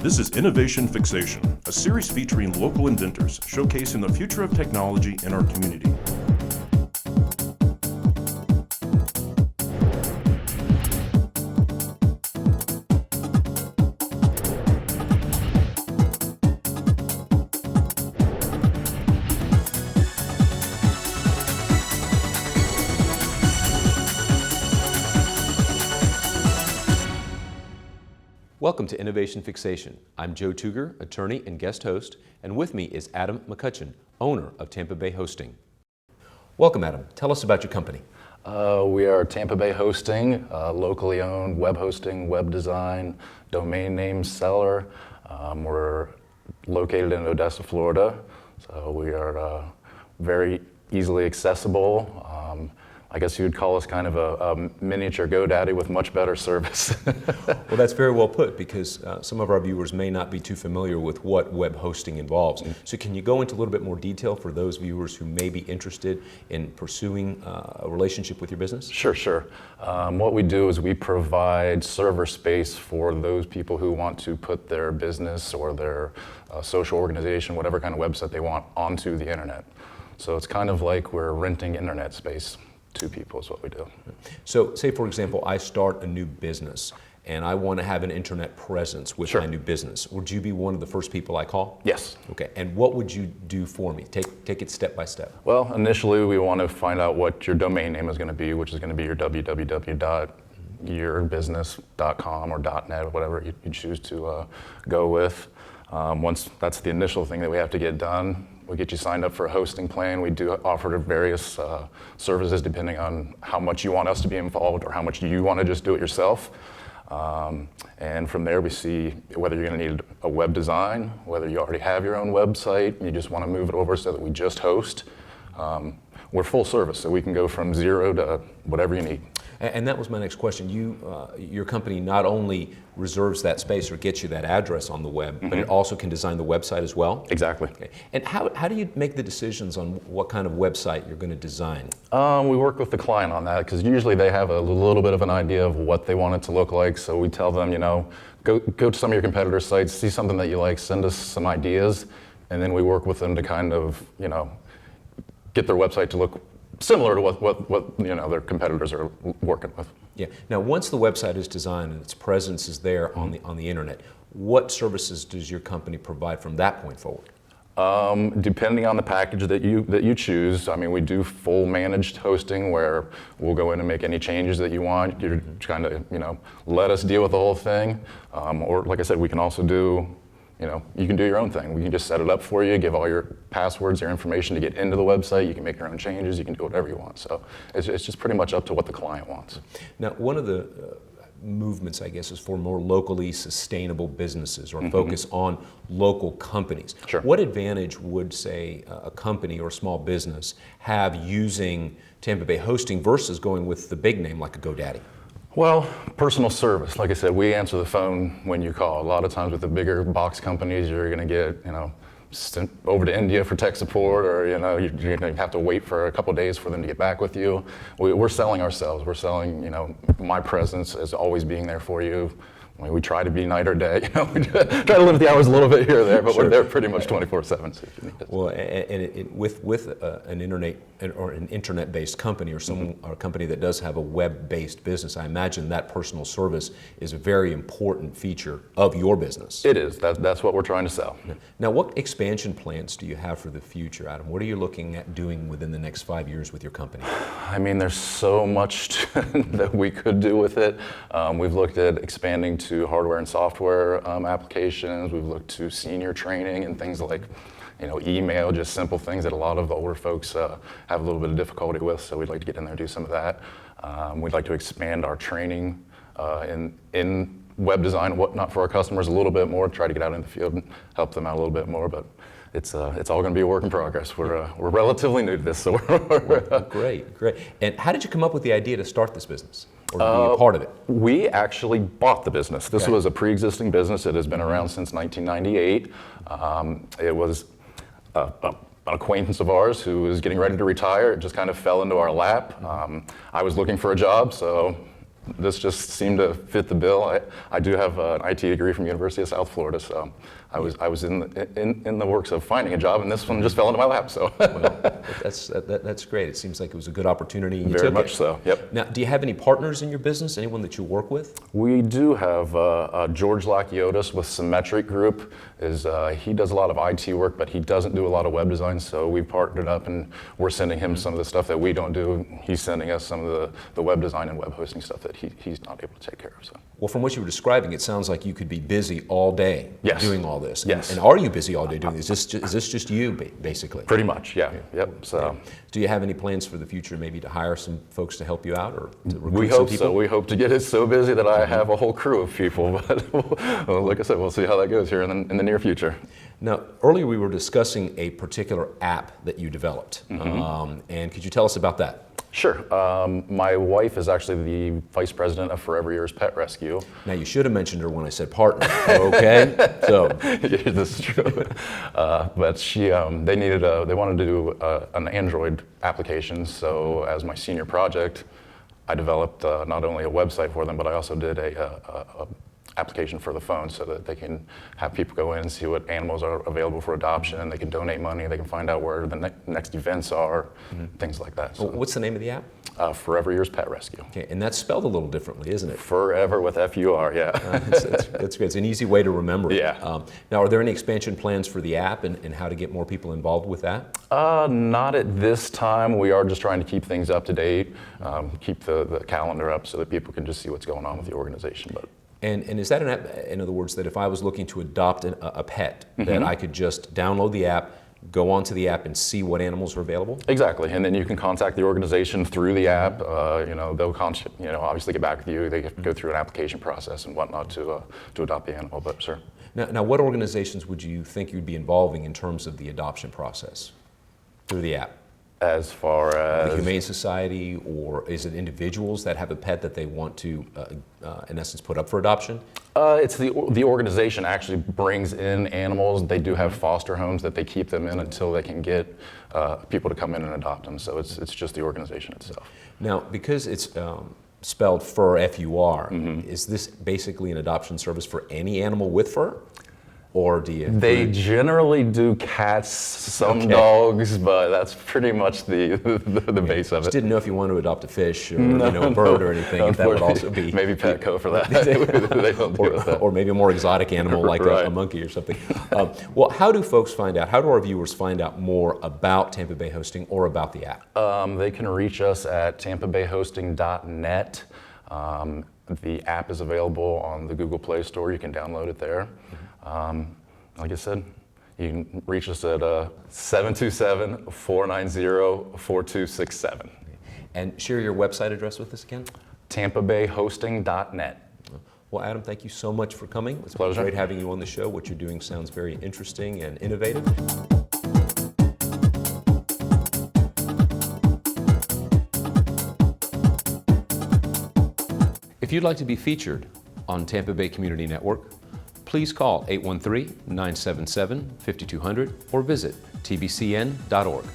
This is Innovation Fixation, a series featuring local inventors showcasing the future of technology in our community. Welcome to Innovation Fixation. I'm Joe Touger, attorney and guest host, and with me is Adam McCutcheon, owner of Tampa Bay Hosting. Welcome, Adam. Tell us about your company. We are Tampa Bay Hosting, locally owned web hosting, web design, domain name seller. We're located in Odessa, Florida, so we are very easily accessible. I guess you would call us kind of a miniature GoDaddy with much better service. Well, that's very well put, because some of our viewers may not be too familiar with what web hosting involves. So can you go into a little bit more detail for those viewers who may be interested in pursuing a relationship with your business? Sure. What we do is we provide server space for those people who want to put their business or their social organization, whatever kind of website they want, onto the internet. So it's kind of like we're renting internet space. Two people is what we do. So say, for example, I start a new business and I want to have an internet presence with my new business. Would you be one of the first people I call? Yes. Okay, and what would you do for me? Take it step by step. Well, initially we want to find out what your domain name is going to be, which is going to be your www.yourbusiness.com or .net or whatever you choose to go with. Once that's the initial thing that we have to get done, we get you signed up for a hosting plan. We do offer various services depending on how much you want us to be involved or how much you want to just do it yourself. And from there we see whether you're going to need a web design, whether you already have your own website, and you just want to move it over so that we just host. We're full service, so we can go from zero to whatever you need. And that was my next question. Your company not only reserves that space or gets you that address on the web, but it also can design the website as well? Exactly. Okay. And how do you make the decisions on what kind of website you're going to design? We work with the client on that, because usually they have a little bit of an idea of what they want it to look like. So we tell them, go to some of your competitor sites, see something that you like, send us some ideas, and then we work with them to kind of, get their website to look similar to what their competitors are working with. Yeah. Now, once the website is designed and its presence is there on the internet, what services does your company provide from that point forward? Depending on the package that you choose, we do full managed hosting where we'll go in and make any changes that you want. You're kind of let us deal with the whole thing, or like I said, we can also do. You can do your own thing. We can just set it up for you, give all your passwords, your information to get into the website. You can make your own changes. You can do whatever you want. So it's just pretty much up to what the client wants. Now, one of the movements, I guess, is for more locally sustainable businesses or focus on local companies. Sure. What advantage would, say, a company or a small business have using Tampa Bay Hosting versus going with the big name like a GoDaddy? Well, personal service. Like I said, we answer the phone when you call. A lot of times with the bigger box companies, you're going to get, sent over to India for tech support, or you're going to have to wait for a couple of days for them to get back with you. We're selling ourselves. We're selling, my presence as always being there for you. We try to be night or day. We try to limit the hours a little bit here or there, but we're there pretty much 24/7. So if you need us. Well, and with an internet or an internet-based company or or a company that does have a web-based business, I imagine that personal service is a very important feature of your business. It is. That's what we're trying to sell. Now, what expansion plans do you have for the future, Adam? What are you looking at doing within the next 5 years with your company? There's so much that we could do with it. We've looked at expanding to hardware and software applications. We've looked to senior training and things like, email, just simple things that a lot of the older folks have a little bit of difficulty with. So we'd like to get in there and do some of that. We'd like to expand our training in web design and whatnot for our customers a little bit more, try to get out in the field and help them out a little bit more. But it's all going to be a work in progress. We're relatively new to this, so Great. And how did you come up with the idea to start this business or to be a part of it? We actually bought the business. This was a pre-existing business. It has been around since 1998. It was an acquaintance of ours who was getting ready to retire. It just kind of fell into our lap. I was looking for a job, so this just seemed to fit the bill. I do have an IT degree from University of South Florida, so I was in the works of finding a job, and this one just fell into my lap. So Well, that's great. It seems like it was a good opportunity. And you very took much it. so. Yep. Now, do you have any partners in your business? Anyone that you work with? We do have George Lakiotis with Symmetric Group. He does a lot of IT work, but he doesn't do a lot of web design. So we partnered up, and we're sending him some of the stuff that we don't do. He's sending us some of the web design and web hosting stuff that he's not able to take care of. So. Well, from what you were describing, it sounds like you could be busy all day Yes. doing all this. Yes. And are you busy all day doing this? Is this just you, basically? Pretty much, yeah. Yep. So. Do you have any plans for the future, maybe to hire some folks to help you out, or to recruit We some hope people? so. We hope to get it so busy that I have a whole crew of people. But well, like I said, we'll see how that goes here in the near future. Now, earlier we were discussing a particular app that you developed, and could you tell us about that? Sure. My wife is actually the vice president of Forever Yours Pet Rescue. Now, you should have mentioned her when I said partner, okay? So, Yeah, this is true. But they wanted to do an Android application. So as my senior project, I developed not only a website for them, but I also did a application for the phone so that they can have people go in and see what animals are available for adoption. They can donate money. They can find out where the next events are, things like that. So, what's the name of the app? Forever Yours Pet Rescue. Okay, and that's spelled a little differently, isn't it? Forever with F-U-R, yeah. That's great. It's an easy way to remember. Yeah. Now, are there any expansion plans for the app and how to get more people involved with that? Not at this time. We are just trying to keep things up to date, keep the calendar up so that people can just see what's going on with the organization. But And is that an app, in other words, that if I was looking to adopt a pet, that I could just download the app, go onto the app and see what animals are available? Exactly, and then you can contact the organization through the app. They'll obviously get back with you. They go through an application process and whatnot to adopt the animal. But sure. Now, what organizations would you think you'd be involving in terms of the adoption process through the app? As far as The Humane Society, or is it individuals that have a pet that they want to, in essence, put up for adoption? It's the organization actually brings in animals. They do have foster homes that they keep them in until they can get people to come in and adopt them. So it's just the organization itself. Now, because it's spelled fur, F-U-R, is this basically an adoption service for any animal with fur? Or do you? They generally do cats, some dogs, but that's pretty much the base of Just it. didn't know if you wanted to adopt a fish or a bird or anything, if that would also be. Maybe Petco for that. They don't deal with that. Or maybe a more exotic animal like Right. a monkey or something. Well, how do folks find out, how do our viewers find out more about Tampa Bay Hosting or about the app? They can reach us at tampabayhosting.net. The app is available on the Google Play Store. You can download it there. Like I said, you can reach us at 727-490-4267. And share your website address with us again? tampabayhosting.net. Well, Adam, thank you so much for coming. It's been Pleasure. great having you on the show. What you're doing sounds very interesting and innovative. If you'd like to be featured on Tampa Bay Community Network, please call 813-977-5200 or visit tbcn.org.